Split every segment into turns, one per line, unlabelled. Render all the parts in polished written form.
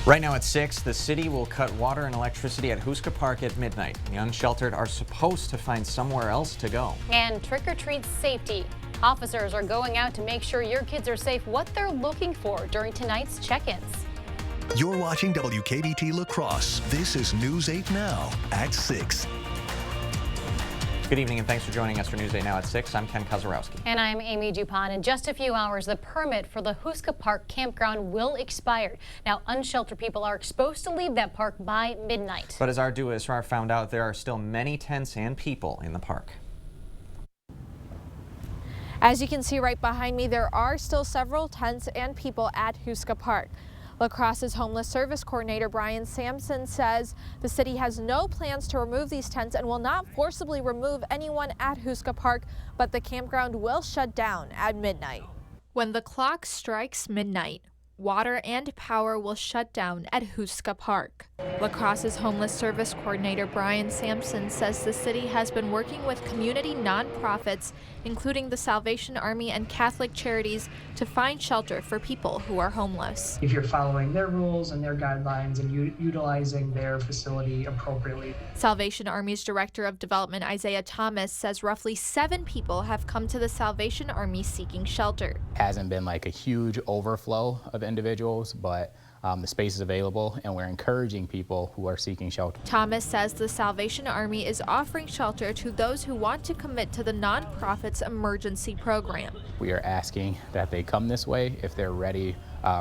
Right now at 6, the city will cut water and electricity at Houska Park at midnight. The unsheltered are supposed to find somewhere else to go.
And trick-or-treat safety. Officers are going out to make sure your kids are safe, what they're looking for during tonight's check-ins.
You're watching WKBT La Crosse. This is News 8 Now at 6.
Good evening and thanks for joining us for News 8 Now at 6. I'm Ken Kozarowski.
And I'm Amy Dupont. In just a few hours, the permit for the Houska Park campground will expire. Now, unsheltered people are supposed to leave that park by midnight.
But as our Dua Israr found out, there are still many tents and people in the park.
As you can see right behind me, there are still several tents and people at Houska Park. La Crosse's Homeless Service Coordinator Brian Sampson says the city has no plans to remove these tents and will not forcibly remove anyone at Houska Park, but the campground will shut down at midnight. When the clock strikes midnight, water and power will shut down at Houska Park. La Crosse's Homeless Service Coordinator Brian Sampson says the city has been working with community nonprofits, including the Salvation Army and Catholic Charities, to find shelter for people who are homeless.
If you're following their rules and their guidelines and utilizing their facility appropriately.
Salvation Army's Director of Development Isaiah Thomas says roughly 7 people have come to the Salvation Army seeking shelter.
Hasn't been like a huge overflow of individuals, but the space is available and we're encouraging people who are seeking shelter.
Thomas says the Salvation Army is offering shelter to those who want to commit to the nonprofit's emergency program.
We are asking that they come this way if they're ready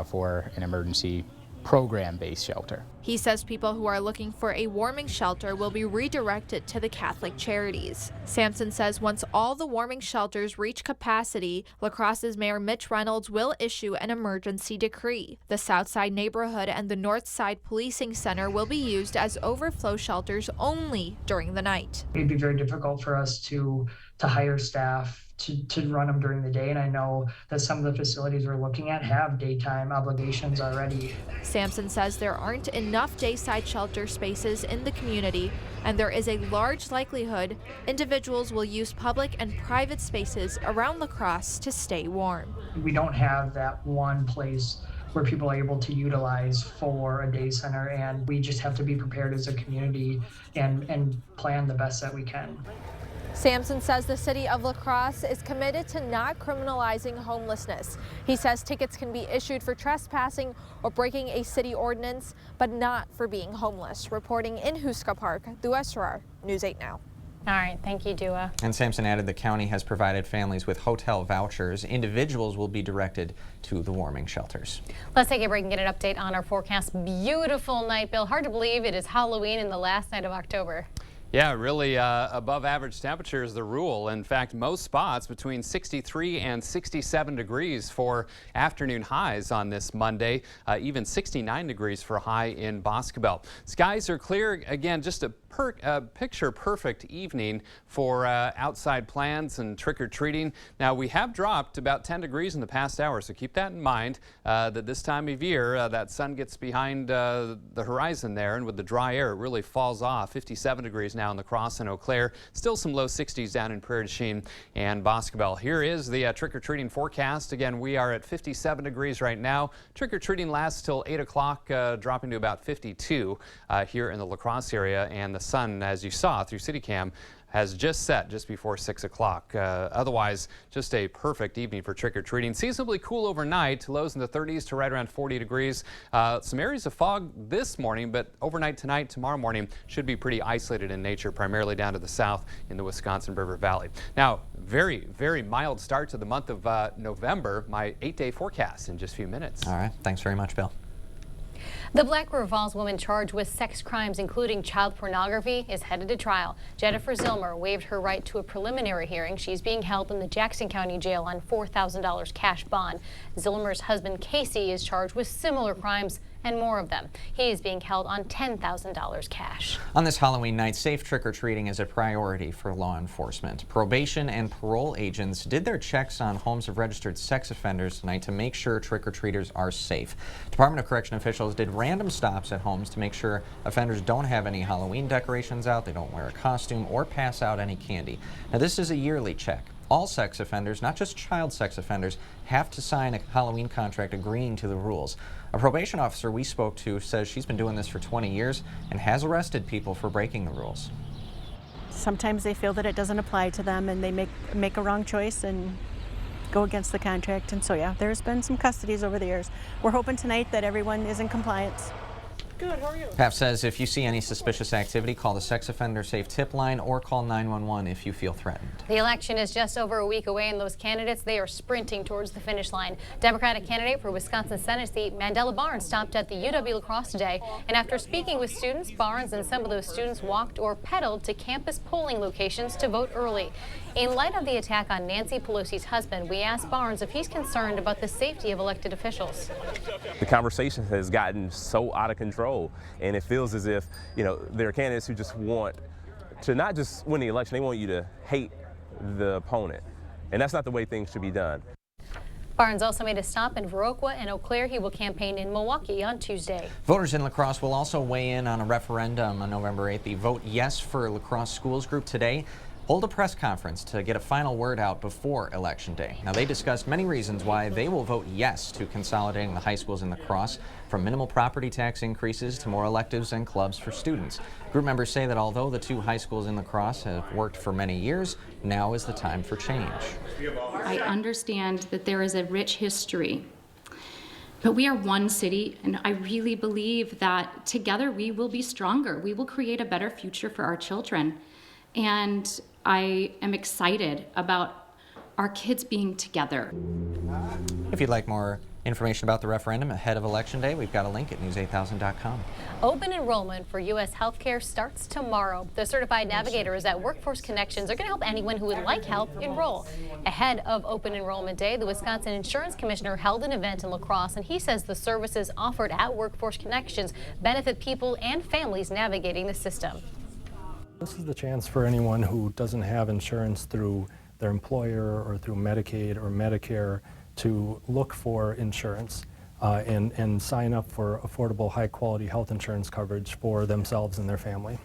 for an emergency program-based shelter.
He says people who are looking for a warming shelter will be redirected to the Catholic Charities. Sampson says once all the warming shelters reach capacity, La Crosse's Mayor Mitch Reynolds will issue an emergency decree. The Southside neighborhood and the Northside Policing Center will be used as overflow shelters only during the night.
It'd be very difficult for us to hire staff to run them during the day, and I know that some of the facilities we're looking at have daytime obligations already.
Sampson says there aren't enough dayside shelter spaces in the community, and there is a large likelihood individuals will use public and private spaces around La Crosse to stay warm.
We don't have that one place where people are able to utilize for a day center, and we just have to be prepared as a community and plan the best that we can.
Sampson says the city of La Crosse is committed to not criminalizing homelessness. He says tickets can be issued for trespassing or breaking a city ordinance, but not for being homeless. Reporting in Houska Park, Dua Israr, News 8 Now.
All right, thank you, Dua.
And Sampson added the county has provided families with hotel vouchers. Individuals will be directed to the warming shelters.
Let's take a break and get an update on our forecast. Beautiful night, Bill. Hard to believe it is Halloween and the last night of October.
Yeah, really above average temperature is the rule. In fact, most spots between 63 and 67 degrees for afternoon highs on this Monday, even 69 degrees for a high in Boscobel. Skies are clear. Again, just a picture perfect evening for outside plans and trick-or-treating. Now, we have dropped about 10 degrees in the past hour, so keep that in mind that this time of year that sun gets behind the horizon there, and with the dry air it really falls off. 57 degrees now in La Crosse and Eau Claire, still some low 60s down in Prairie du Chien and Boscobel. Here is the trick-or-treating forecast. Again, we are at 57 degrees right now. Trick-or-treating lasts till 8 o'clock, dropping to about 52 here in the La Crosse area, and the sun, as you saw through CityCam, has just set just before 6 o'clock. Otherwise, just a perfect evening for trick-or-treating. Seasonably cool overnight, lows in the 30s to right around 40 degrees. Some areas of fog this morning, but overnight tonight, tomorrow morning, should be pretty isolated in nature, primarily down to the south in the Wisconsin River Valley. Now, very, very mild start to the month of November. My 8-day forecast in just a few minutes.
All right. Thanks very much, Bill.
The Black River Falls woman charged with sex crimes, including child pornography, is headed to trial. Jennifer Zillmer waived her right to a preliminary hearing. She's being held in the Jackson County Jail on $4,000 cash bond. Zillmer's husband, Casey, is charged with similar crimes and more of them. He is being held on $10,000 cash.
On this Halloween night, safe trick-or-treating is a priority for law enforcement. Probation and parole agents did their checks on homes of registered sex offenders tonight to make sure trick-or-treaters are safe. Department of Correction officials did random stops at homes to make sure offenders don't have any Halloween decorations out, they don't wear a costume, or pass out any candy. Now, this is a yearly check. all sex offenders, not just child sex offenders, have to sign a Halloween contract agreeing to the rules. A probation officer we spoke to says she's been doing this for 20 years and has arrested people for breaking the rules.
Sometimes they feel that it doesn't apply to them and they make a wrong choice and go against the contract. And so yeah, there's been some custodies over the years. We're hoping tonight that everyone is in compliance.
Good, how are you?
PAF says if you see any suspicious activity, call the Sex Offender Safe tip line or call 911 if you feel threatened.
The election is just over a week away, and those candidates, they are sprinting towards the finish line. Democratic candidate for Wisconsin Senate seat Mandela Barnes stopped at the UW La Crosse today, and after speaking with students, Barnes and some of those students walked or pedaled to campus polling locations to vote early. In light of the attack on Nancy Pelosi's husband, we asked Barnes if he's concerned about the safety of elected officials.
The conversation has gotten so out of control, and it feels as if, there are candidates who just want to not just win the election, they want you to hate the opponent, and that's not the way things should be done.
Barnes also made a stop in Viroqua and Eau Claire. He will campaign in Milwaukee on Tuesday.
Voters in La Crosse will also weigh in on a referendum on November 8th. The Vote Yes for La Crosse Schools group today hold a press conference to get a final word out before Election Day. Now, they discussed many reasons why they will vote yes to consolidating the high schools in La Crosse, from minimal property tax increases to more electives and clubs for students. Group members say that although the two high schools in La Crosse have worked for many years, now is the time for change.
I understand that there is a rich history, but we are one city, and I really believe that together we will be stronger. We will create a better future for our children. And I am excited about our kids being together.
If you'd like more information about the referendum ahead of Election Day, we've got a link at news8000.com.
Open enrollment for U.S. healthcare starts tomorrow. The certified navigators at Workforce Connections are going to help anyone who would like help enroll. Ahead of Open Enrollment Day, the Wisconsin Insurance Commissioner held an event in La Crosse, and he says the services offered at Workforce Connections benefit people and families navigating the system.
This is the chance for anyone who doesn't have insurance through their employer or through Medicaid or Medicare to look for insurance and sign up for affordable, high-quality health insurance coverage for themselves and their family.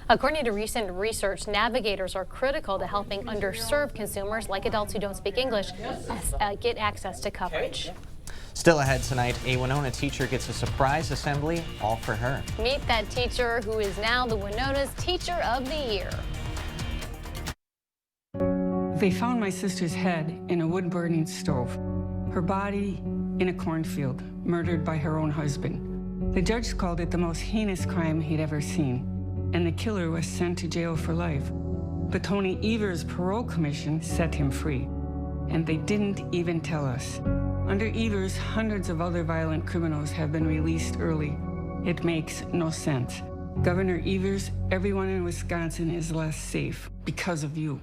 According to recent research, navigators are critical to helping underserved consumers, like adults who don't speak English, get access to coverage.
Still ahead tonight, a Winona teacher gets a surprise assembly all for her.
Meet that teacher who is now the Winona's Teacher of the Year.
They found my sister's head in a wood-burning stove, her body in a cornfield, murdered by her own husband. The judge called it the most heinous crime he'd ever seen, and the killer was sent to jail for life. But Tony Evers' parole commission set him free, and they didn't even tell us. Under Evers, hundreds of other violent criminals have been released early. It makes no sense. Governor Evers, everyone in Wisconsin is less safe because of you.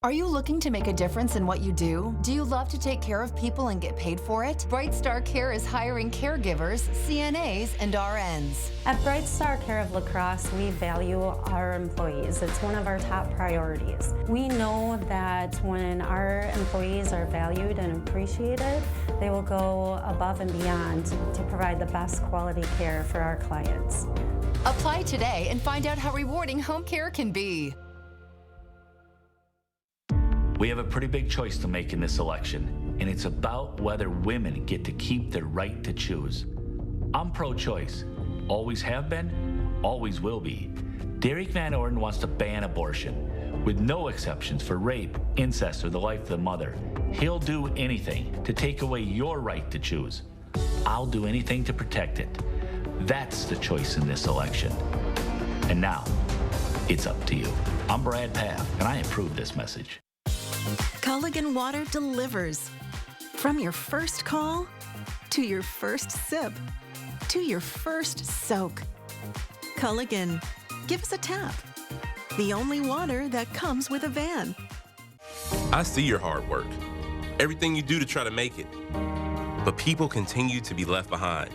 Are you looking to make a difference in what you do? Do you love to take care of people and get paid for it? Bright Star Care is hiring caregivers, CNAs, and RNs.
At Bright Star Care of La Crosse, we value our employees. It's one of our top priorities. We know that when our employees are valued and appreciated, they will go above and beyond to provide the best quality care for our clients.
Apply today and find out how rewarding home care can be.
We have a pretty big choice to make in this election, and it's about whether women get to keep their right to choose. I'm pro-choice. Always have been, always will be. Derek Van Orden wants to ban abortion, with no exceptions for rape, incest, or the life of the mother. He'll do anything to take away your right to choose. I'll do anything to protect it. That's the choice in this election. And now, it's up to you. I'm Brad Paff, and I approve this message.
Culligan Water delivers. From your first call, to your first sip, to your first soak. Culligan, give us a tap. The only water that comes with a van.
I see your hard work, everything you do to try to make it. But people continue to be left behind.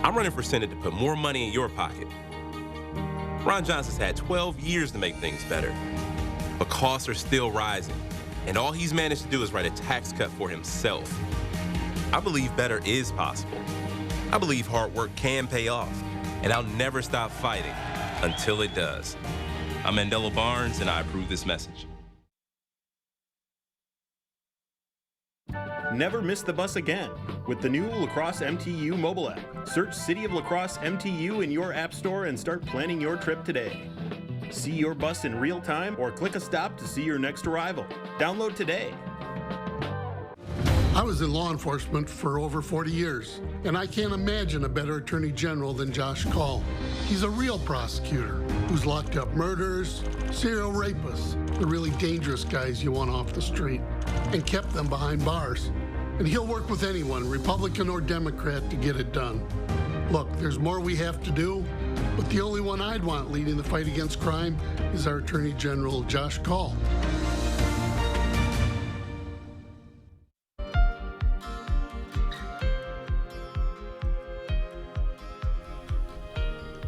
I'm running for Senate to put more money in your pocket. Ron Johnson's had 12 years to make things better. But costs are still rising, and all he's managed to do is write a tax cut for himself. I believe better is possible. I believe hard work can pay off, and I'll never stop fighting until it does. I'm Mandela Barnes, and I approve this message.
never miss the bus again with the new La Crosse MTU mobile app. Search City of La Crosse MTU in your app store and start planning your trip today. See your bus in real time or click a stop to see your next arrival. Download today.
I was in law enforcement for over 40 years, and I can't imagine a better attorney general than Josh Kaul. He's a real prosecutor who's locked up murderers, serial rapists, the really dangerous guys you want off the street, and kept them behind bars. And he'll work with anyone, Republican or Democrat, to get it done. Look, there's more we have to do, but the only one I'd want leading the fight against crime is our Attorney General, Josh Kaul.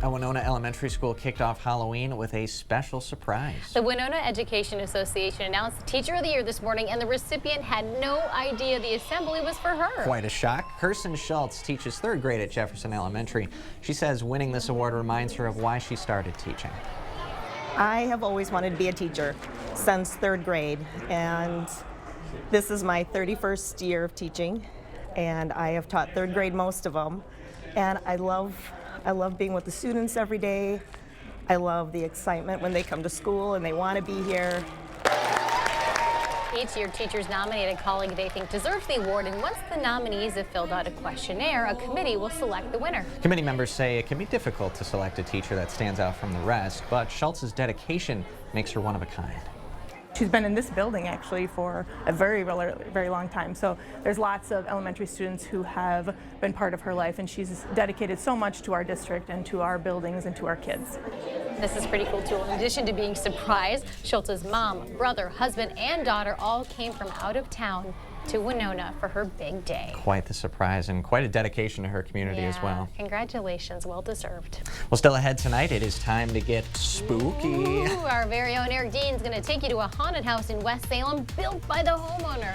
A Winona Elementary School kicked off Halloween with a special surprise.
The Winona Education Association announced Teacher of the Year this morning, and the recipient had no idea the assembly was for her.
Quite a shock. Kirsten Schultz teaches 3rd grade at Jefferson Elementary. She says winning this award reminds her of why she started teaching.
I have always wanted to be a teacher since 3rd grade, and this is my 31st year of teaching, and I have taught 3rd grade most of them, and I love being with the students every day. I love the excitement when they come to school and they want to be here.
Each year, teachers nominate a colleague they think deserves the award, and once the nominees have filled out a questionnaire, a committee will select the winner.
Committee members say it can be difficult to select a teacher that stands out from the rest, but Schultz's dedication makes her one of a kind.
She's been in this building actually for a very long time. So there's lots of elementary students who have been part of her life, and she's dedicated so much to our district and to our buildings and to our kids.
This is pretty cool too. In addition to being surprised, Schultz's mom, brother, husband, and daughter all came from out of town to Winona for her big day.
Quite the surprise and quite a dedication to her community as well.
Congratulations, well deserved.
Well, still ahead tonight, it is time to get spooky.
Ooh, our very own Eric Dean is going to take you to a haunted house in West Salem built by the homeowner.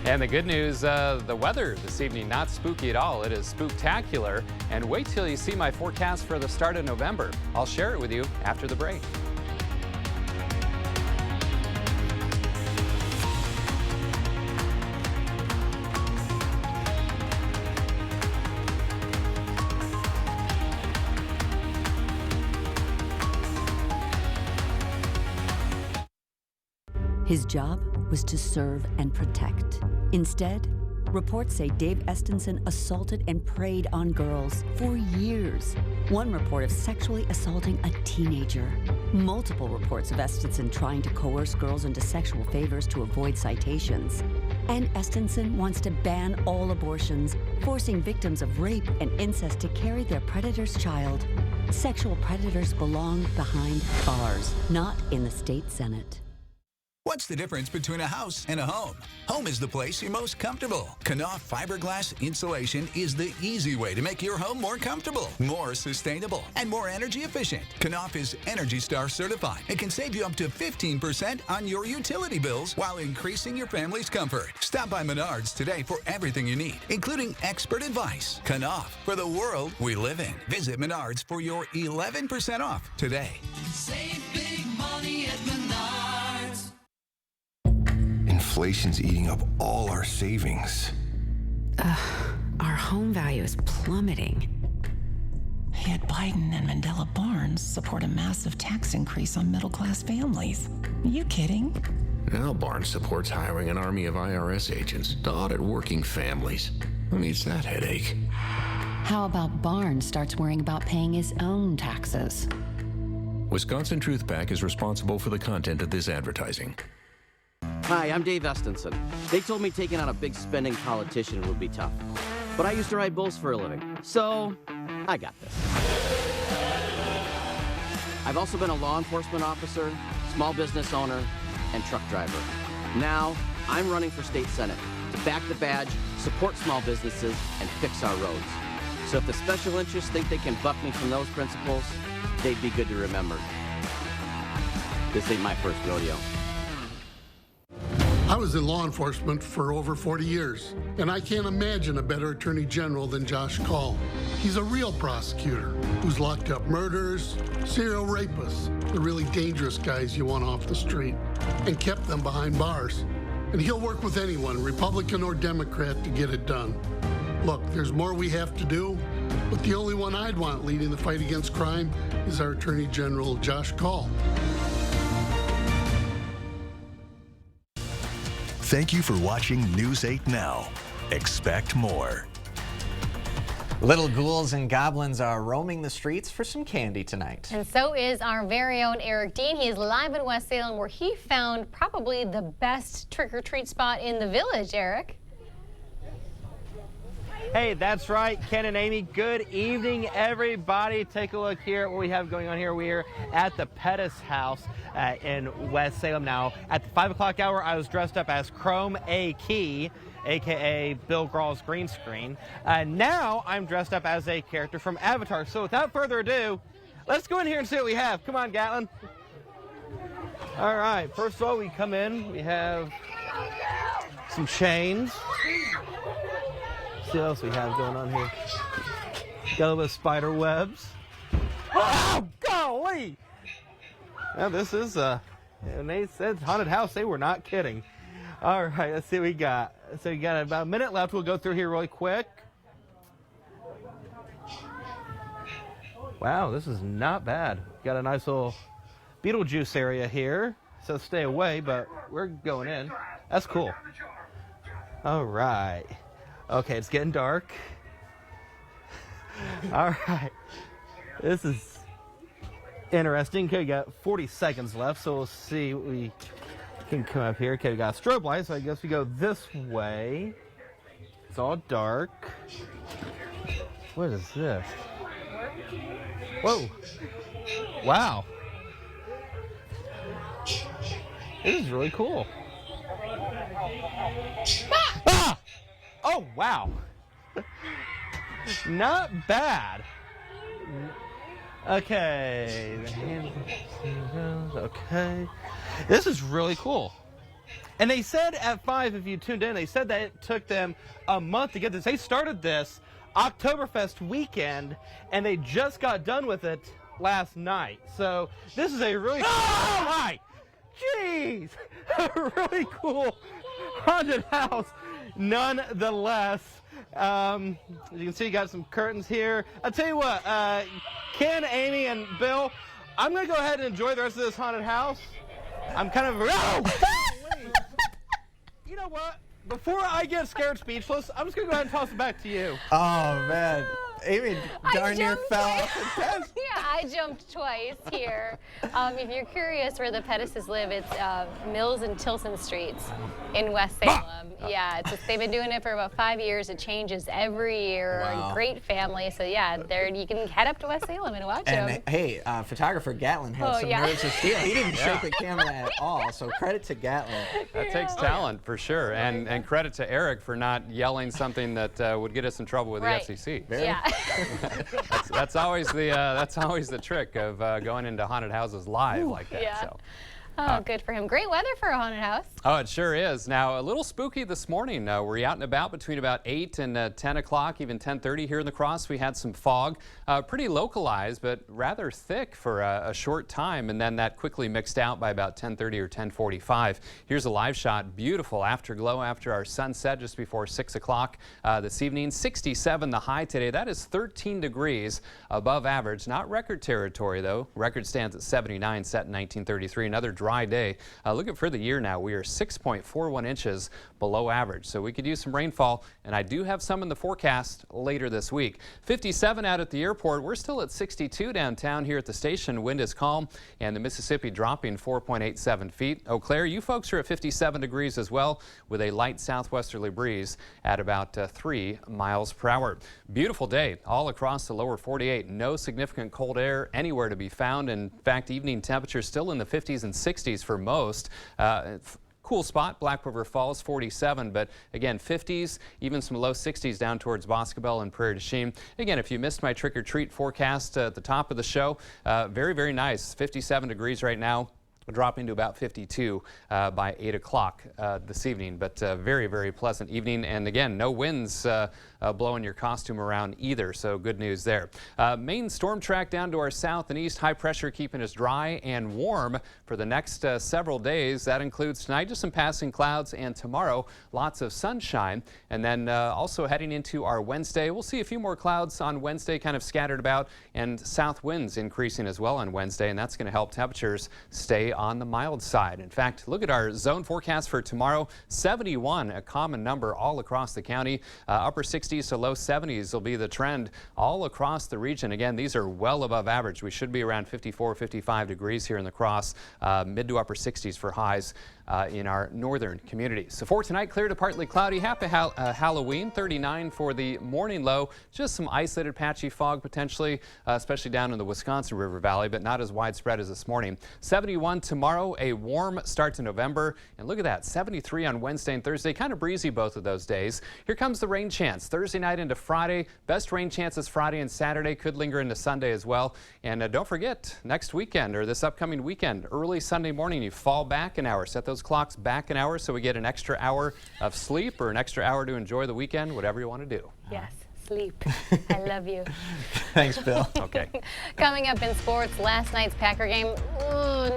And the good news, the weather this evening, not spooky at all. It is spooktacular. And wait till you see my forecast for the start of November. I'll share it with you after the break.
His job was to serve and protect. Instead, reports say Dave Estenson assaulted and preyed on girls for years. One report of sexually assaulting a teenager. Multiple reports of Estenson trying to coerce girls into sexual favors to avoid citations. And Estenson wants to ban all abortions, forcing victims of rape and incest to carry their predator's child. Sexual predators belong behind bars, not in the state Senate.
What's the difference between a house and a home? Home is the place you're most comfortable. Knauf fiberglass insulation is the easy way to make your home more comfortable, more sustainable, and more energy efficient. Knauf is Energy Star certified and can save you up to 15% on your utility bills while increasing your family's comfort. Stop by Menards today for everything you need, including expert advice. Knauf, for the world we live in. Visit Menards for your 11% off today.
Save big money at Menards.
Inflation's eating up all our savings.
Our home value is plummeting.
Yet Biden and Mandela Barnes support a massive tax increase on middle-class families. Are you kidding?
Now Barnes supports hiring an army of IRS agents to audit working families. Who needs that headache?
How about Barnes starts worrying about paying his own taxes?
Wisconsin Truth PAC is responsible for the content of this advertising.
Hi, I'm Dave Estenson. They told me taking on a big spending politician would be tough. But I used to ride bulls for a living, so I got this. I've also been a law enforcement officer, small business owner, and truck driver. Now, I'm running for state senate to back the badge, support small businesses, and fix our roads. So if the special interests think they can buck me from those principles, they'd be good to remember. This ain't my first rodeo.
I was in law enforcement for over 40 years, and I can't imagine a better attorney general than Josh Kaul. He's a real prosecutor who's locked up murderers, serial rapists, the really dangerous guys you want off the street, and kept them behind bars. and he'll work with anyone, Republican or Democrat, to get it done. Look, there's more we have to do, but the only one I'd want leading the fight against crime is our Attorney General, Josh Kaul.
Thank you for watching News 8 Now. Expect more.
Little ghouls and goblins are roaming the streets for some candy tonight.
And so is our very own Eric Dean. He is live in West Salem where he found probably the best trick-or-treat spot in the village, Eric.
Hey, that's right, Ken and Amy. Good evening, everybody. Take a look here at what we have going on here. We're at the Pettis house in West Salem now. At the 5 o'clock hour, I was dressed up as Chrome A. Key, aka Bill Grawl's green screen. Now I'm dressed up as a character from Avatar. So without further ado, let's go in here and see what we have. Come on, Gatlin. All right, first of all, we come in, we have some chains. See what else we have going on here. Got a little bit of spider webs. Oh, golly! Now this is, and they said haunted house, they were not kidding. All right, let's see what we got. So we got about a minute left. We'll go through here really quick. Wow, this is not bad. Got a nice little Beetlejuice area here. So stay away, but we're going in. That's cool. All right. Okay, it's getting dark. All right. This is interesting. Okay, we got 40 seconds left, so we'll see what we can come up here. Okay, we got a strobe light, so I guess we go this way. It's all dark. What is this? Whoa. Wow. This is really cool. Ah! Oh, wow. Not bad. Okay. Okay. This is really cool. And they said at 5, if you tuned in, they said that it took them a month to get this. They started this Oktoberfest weekend, and they just got done with it last night. So this is a really cool... Oh, hi! Jeez! A really cool haunted house, nonetheless. As you can see, you got some curtains here. I'll tell you what, Ken, Amy, and Bill, I'm going to go ahead and enjoy the rest of this haunted house. I'm kind of... Oh! You know what? Before I get scared speechless, I'm just going to go ahead and toss it back to you.
Oh, man. Amy darn near fell off the desk.
Yeah, I jumped twice here. If you're curious where the Pettises live, it's Mills and Tilson Streets in West Salem. Yeah, they've been doing it for about 5 years. It changes every year.
Wow.
A great family. So yeah, you can head up to West Salem and watch them.
And hey, photographer Gatlin had some nerves of steel. He didn't shake the camera at all. So credit to Gatlin.
That takes talent for sure, and credit to Eric for not yelling something that would get us in trouble with the FCC.
Yeah.
that's always the trick of going into haunted houses live like that.
Yeah.
So.
Oh, good for him. Great weather for a haunted house.
Oh, it sure is. Now, a little spooky this morning. We're out and about between about 8 and 10 o'clock, even 10:30 here in the Cross. We had some fog, pretty localized, but rather thick for a short time, and then that quickly mixed out by about 10:30 or 10:45. Here's a live shot. Beautiful afterglow after our sunset just before 6 o'clock this evening. 67 the high today. That is 13 degrees above average. Not record territory, though. Record stands at 79, set in 1933. Another dry day. Looking for the year now, we are 6.41 inches below average, so we could use some rainfall, and I do have some in the forecast later this week. 57 out at the airport. We're still at 62 downtown here at the station. Wind is calm, and the Mississippi dropping 4.87 feet. Eau Claire, you folks are at 57 degrees as well, with a light southwesterly breeze at about 3 miles per hour. Beautiful day all across the lower 48. No significant cold air anywhere to be found. In fact, evening temperatures still in the 50s and 60s for most. Cool spot, Black River Falls, 47, but again, 50s, even some low 60s down towards Boscobel and Prairie du Chien. Again, if you missed my trick-or-treat forecast at the top of the show, very, very nice. 57 degrees right now. dropping to about 52 by 8 o'clock this evening. But very, very pleasant evening. And again, no winds blowing your costume around either, so good news there. Main storm track down to our south and east. High pressure keeping us dry and warm for the next several days. That includes tonight just some passing clouds, and tomorrow lots of sunshine. And then also heading into our Wednesday, we'll see a few more clouds on Wednesday, kind of scattered about, and south winds increasing as well on Wednesday, and that's going to help temperatures stay on the mild side. In fact, look at our zone forecast for tomorrow. 71, a common number all across the county. Upper 60s to low 70s will be the trend all across the region. Again, these are well above average. We should be around 54, 55 degrees here in the Cross, mid to upper 60s for highs in our northern communities. So for tonight, clear to partly cloudy. Happy Halloween. 39 for the morning low. Just some isolated patchy fog potentially, especially down in the Wisconsin River Valley, but not as widespread as this morning. 71 tomorrow, a warm start to November. And look at that, 73 on Wednesday and Thursday. Kind of breezy both of those days. Here comes the rain chance. Thursday night into Friday. Best rain chances Friday and Saturday. Could linger into Sunday as well. And don't forget, next weekend or this upcoming weekend, early Sunday morning, you fall back an hour. Set those clocks back an hour so we get an extra hour of sleep or an extra hour to enjoy the weekend, whatever you want to do.
Yes, sleep. I love you.
Thanks, Bill.
Okay.
Coming up in sports, last night's Packer game,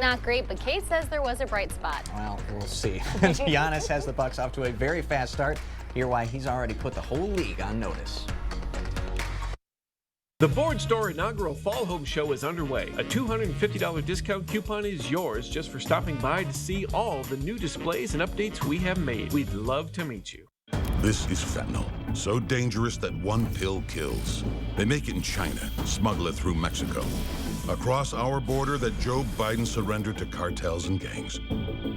not great, but Kate says there was a bright spot.
Well, we'll see. Giannis has the Bucks off to a very fast start. Hear why he's already put the whole league on notice.
The Board Store inaugural Fall Home Show is underway. A $250 discount coupon is yours just for stopping by to see all the new displays and updates we have made. We'd love to meet you.
This is fentanyl, so dangerous that one pill kills. They make it in China, smuggle it through Mexico. Across our border that Joe Biden surrendered to cartels and gangs.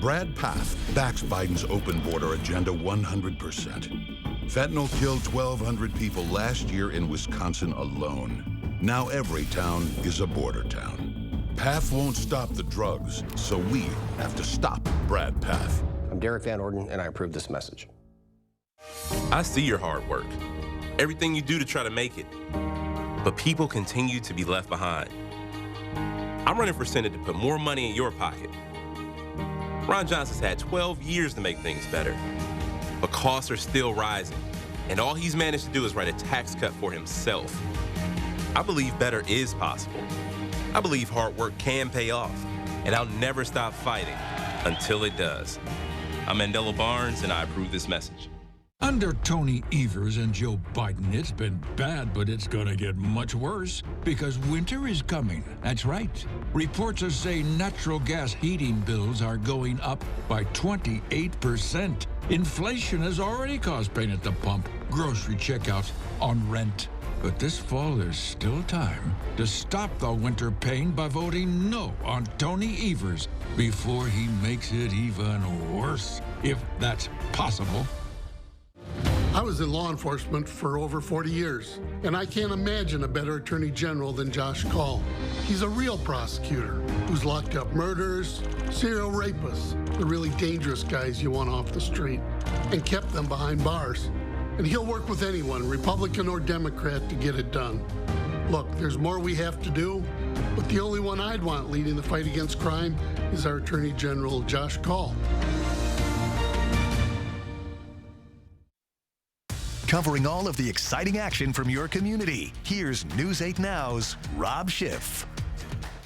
Brad Path backs Biden's open border agenda 100%. Fentanyl killed 1,200 people last year in Wisconsin alone. Now every town is a border town. Path won't stop the drugs, so we have to stop Brad Path.
I'm Derek Van Orden, and I approve this message.
I see your hard work, everything you do to try to make it. But people continue to be left behind. I'm running for Senate to put more money in your pocket. Ron Johnson's had 12 years to make things better. But costs are still rising, and all he's managed to do is write a tax cut for himself. I believe better is possible. I believe hard work can pay off, and I'll never stop fighting until it does. I'm Mandela Barnes, and I approve this message.
Under Tony Evers and Joe Biden, it's been bad, but it's gonna get much worse because winter is coming. That's right. Reports say natural gas heating bills are going up by 28%. Inflation has already caused pain at the pump, grocery checkout, on rent. But this fall, there's still time to stop the winter pain by voting no on Tony Evers before he makes it even worse, if that's possible.
I was in law enforcement for over 40 years, and I can't imagine a better attorney general than Josh Call. He's a real prosecutor who's locked up murderers, serial rapists, the really dangerous guys you want off the street, and kept them behind bars. And he'll work with anyone, Republican or Democrat, to get it done. Look, there's more we have to do, but the only one I'd want leading the fight against crime is our Attorney General, Josh Call.
Covering all of the exciting action from your community, here's News 8 Now's Rob Schiff.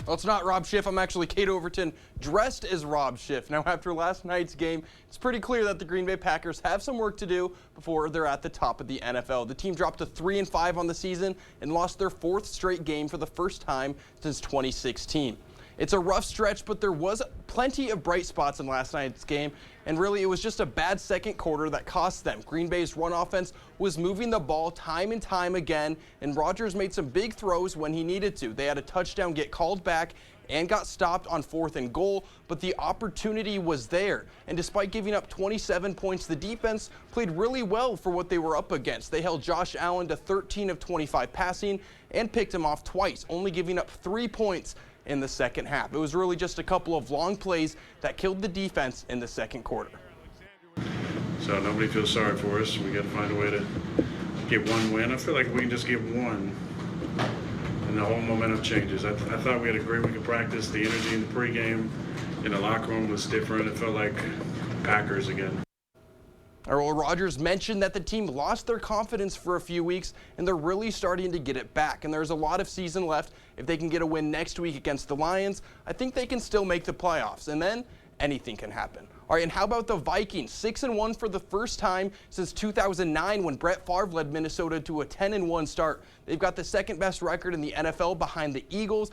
Well, it's not Rob Schiff. I'm actually Kate Overton, dressed as Rob Schiff. Now, after last night's game, it's pretty clear that the Green Bay Packers have some work to do before they're at the top of the NFL. The team dropped to 3-5 on the season and lost their 4th straight game for the first time since 2016. It's a rough stretch, but there was plenty of bright spots in last night's game, and really it was just a bad second quarter that cost them. Green Bay's run offense was moving the ball time and time again, and Rodgers made some big throws when he needed to. They had a touchdown get called back and got stopped on 4th and goal, but the opportunity was there. And despite giving up 27 points, the defense played really well for what they were up against. They held Josh Allen to 13 of 25 passing and picked him off twice, only giving up 3 points in the second half. It was really just a couple of long plays that killed the defense in the second quarter.
So nobody feels sorry for us. We got to find a way to get one win. I feel like we can just get one, and the whole momentum changes. I thought we had a great week of practice. The energy in the pregame in the locker room was different. It felt like Packers again.
Earl Rodgers mentioned that the team lost their confidence for a few weeks, and they're really starting to get it back. And there's a lot of season left. If they can get a win next week against the Lions, I think they can still make the playoffs. And then anything can happen. All right, and how about the Vikings? 6-1 for the first time since 2009 when Brett Favre led Minnesota to a 10-1 start. They've got the second best record in the NFL behind the Eagles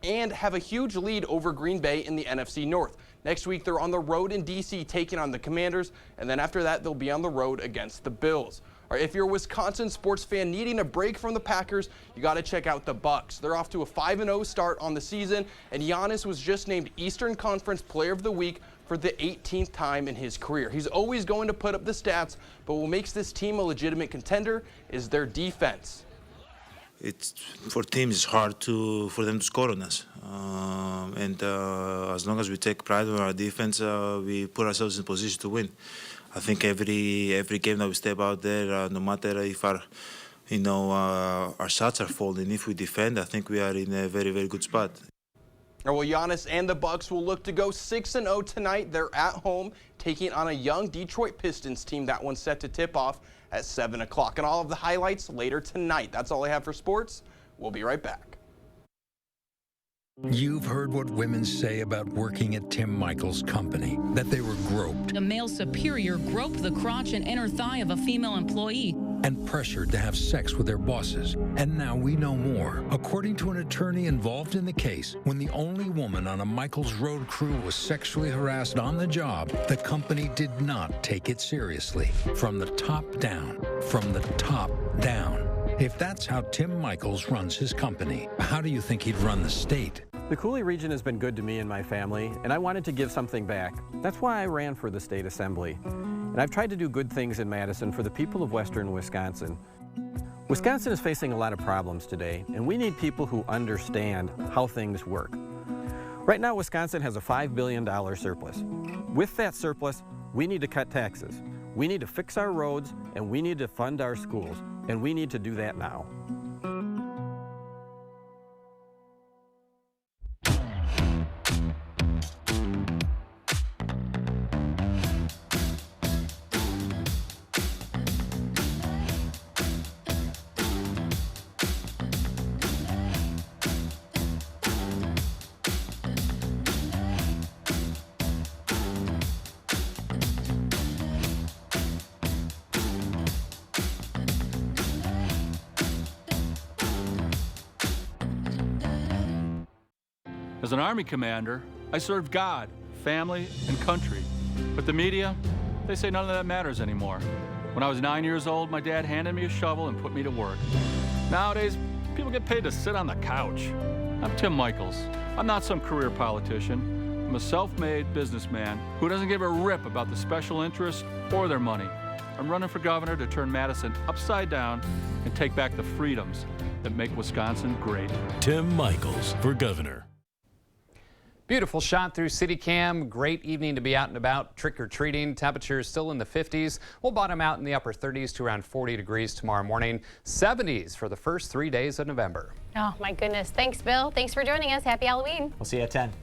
and have a huge lead over Green Bay in the NFC North. Next week, they're on the road in D.C. taking on the Commanders, and then after that, they'll be on the road against the Bills. All right, if you're a Wisconsin sports fan needing a break from the Packers, you got to check out the Bucks. They're off to a 5-0 start on the season, and Giannis was just named Eastern Conference Player of the Week for the 18th time in his career. He's always going to put up the stats, but what makes this team a legitimate contender is their defense.
It's for teams it's hard for them to score on us, and as long as we take pride in our defense, we put ourselves in position to win. I think every game that we step out there, no matter if our shots are falling, if we defend, I think we are in a very, very good spot.
Well, Giannis and the Bucks will look to go 6-0 tonight. They're at home taking on a young Detroit Pistons team. That one's set to tip off at 7 o'clock. And all of the highlights later tonight. That's all I have for sports. We'll be right back.
You've heard what women say about working at Tim Michaels' company, that they were groped.
A male superior groped the crotch and inner thigh of a female employee
and pressured to have sex with their bosses. And now we know more. According to an attorney involved in the case, when the only woman on a Michaels road crew was sexually harassed on the job, the company did not take it seriously. From the top down. From the top down. If that's how Tim Michaels runs his company, how do you think he'd run the state?
The Cooley region has been good to me and my family, and I wanted to give something back. That's why I ran for the state assembly. And I've tried to do good things in Madison for the people of western Wisconsin. Wisconsin is facing a lot of problems today, and we need people who understand how things work. Right now, Wisconsin has a $5 billion surplus. With that surplus, we need to cut taxes. We need to fix our roads, and we need to fund our schools, and we need to do that now.
As an Army commander, I served God, family, and country. But the media, they say none of that matters anymore. When I was 9 years old, my dad handed me a shovel and put me to work. Nowadays, people get paid to sit on the couch. I'm Tim Michaels. I'm not some career politician. I'm a self-made businessman who doesn't give a rip about the special interests or their money. I'm running for governor to turn Madison upside down and take back the freedoms that make Wisconsin great.
Tim Michaels for governor.
Beautiful shot through CityCam. Great evening to be out and about trick-or-treating. Temperatures still in the 50s. We'll bottom out in the upper 30s to around 40 degrees tomorrow morning. 70s for the first 3 days of November.
Oh, my goodness. Thanks, Bill. Thanks for joining us. Happy Halloween.
We'll see you at 10.